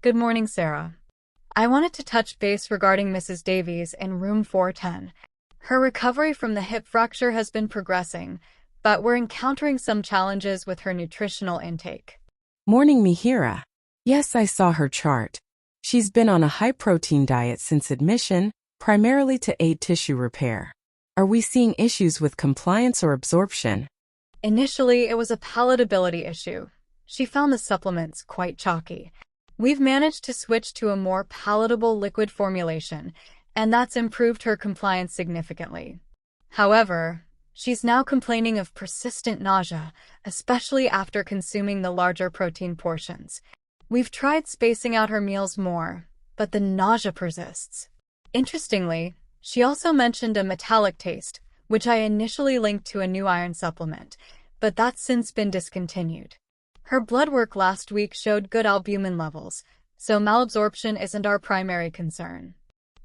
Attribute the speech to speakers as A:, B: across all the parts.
A: Good morning, Sarah. I wanted to touch base regarding Mrs. Davies in room 410. Her recovery from the hip fracture has been progressing, but we're encountering some challenges with her nutritional intake.
B: Morning, Mihira. Yes, I saw her chart. She's been on a high-protein diet since admission, primarily to aid tissue repair. Are we seeing issues with compliance or absorption?
A: Initially, it was a palatability issue. She found the supplements quite chalky. We've managed to switch to a more palatable liquid formulation, and that's improved her compliance significantly. However, she's now complaining of persistent nausea, especially after consuming the larger protein portions. We've tried spacing out her meals more, but the nausea persists. Interestingly, she also mentioned a metallic taste, which I initially linked to a new iron supplement, but that's since been discontinued. Her blood work last week showed good albumin levels, so malabsorption isn't our primary concern.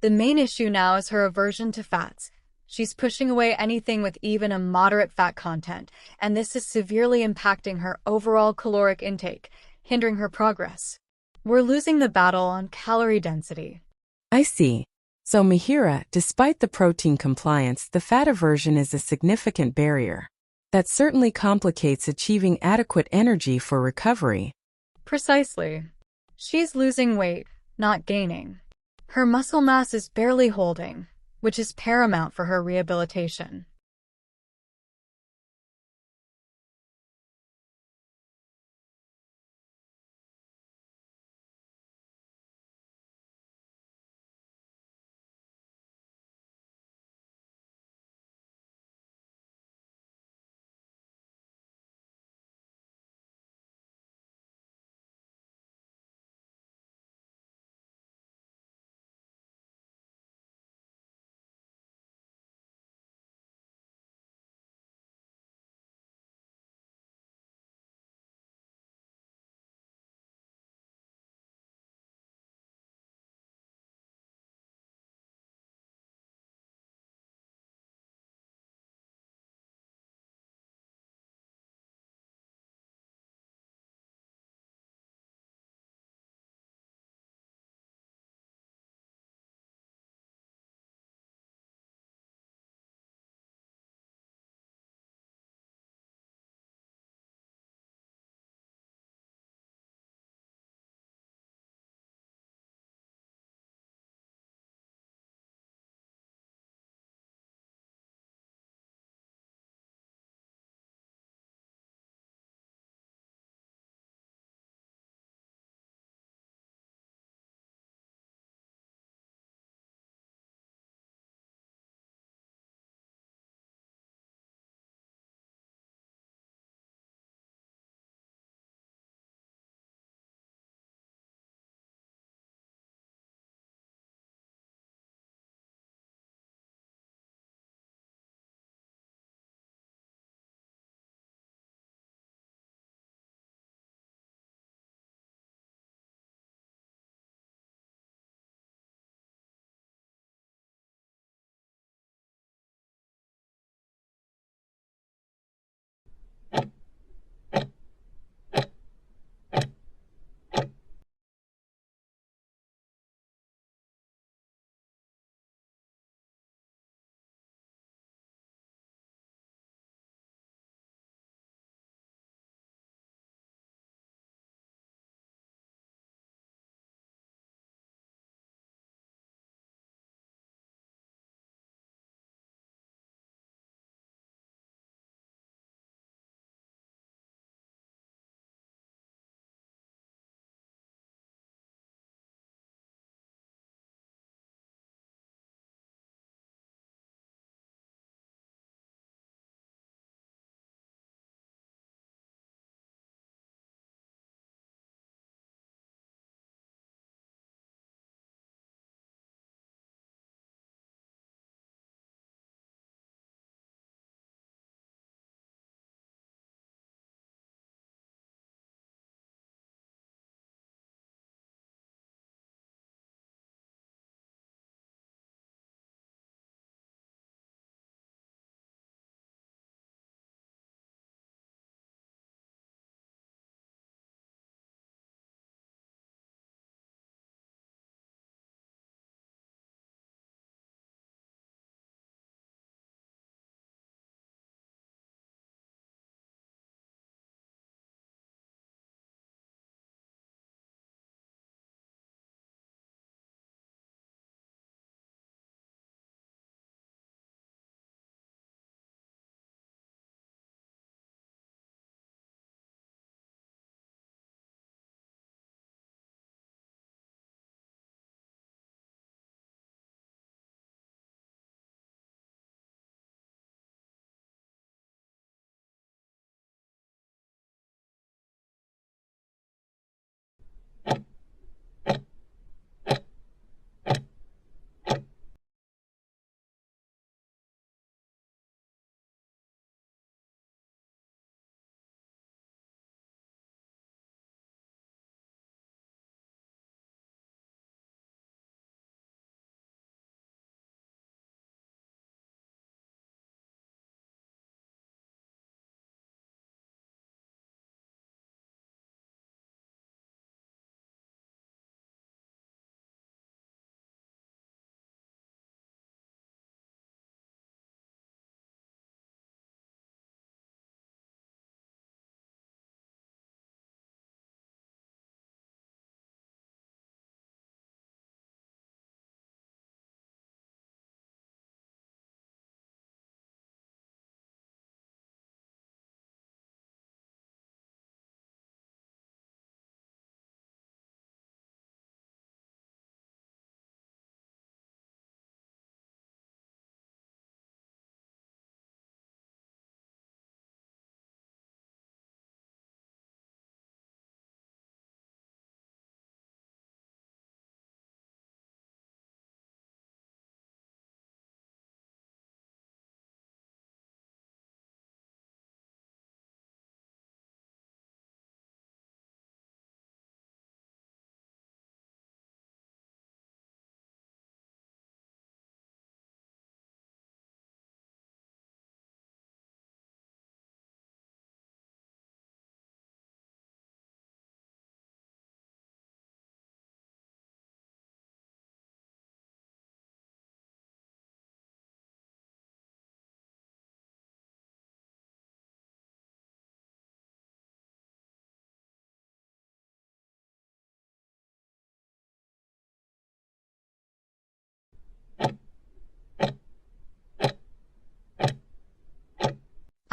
A: The main issue now is her aversion to fats. She's pushing away anything with even a moderate fat content, and this is severely impacting her overall caloric intake, hindering her progress. We're losing the battle on calorie density.
B: I see. So, Mihira, despite the protein compliance, the fat aversion is a significant barrier. That certainly complicates achieving adequate energy for recovery.
A: Precisely. She's losing weight, not gaining. Her muscle mass is barely holding, which is paramount for her rehabilitation.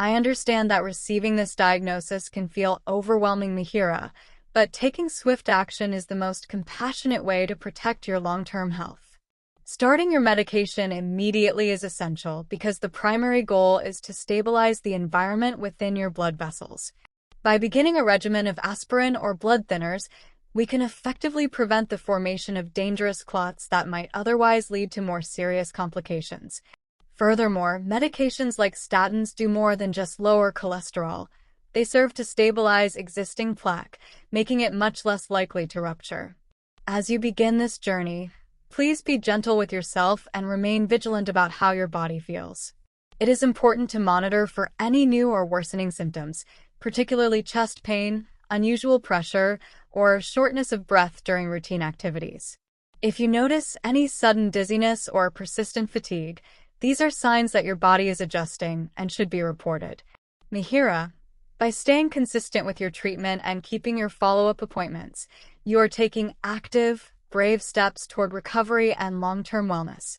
A: I understand that receiving this diagnosis can feel overwhelming, Mihira, but taking swift action is the most compassionate way to protect your long-term health. Starting your medication immediately is essential because the primary goal is to stabilize the environment within your blood vessels. By beginning a regimen of aspirin or blood thinners, we can effectively prevent the formation of dangerous clots that might otherwise lead to more serious complications. Furthermore, medications like statins do more than just lower cholesterol. They serve to stabilize existing plaque, making it much less likely to rupture. As you begin this journey, please be gentle with yourself and remain vigilant about how your body feels. It is important to monitor for any new or worsening symptoms, particularly chest pain, unusual pressure, or shortness of breath during routine activities. If you notice any sudden dizziness or persistent fatigue, these are signs that your body is adjusting and should be reported. Mihira, by staying consistent with your treatment and keeping your follow-up appointments, you are taking active, brave steps toward recovery and long-term wellness.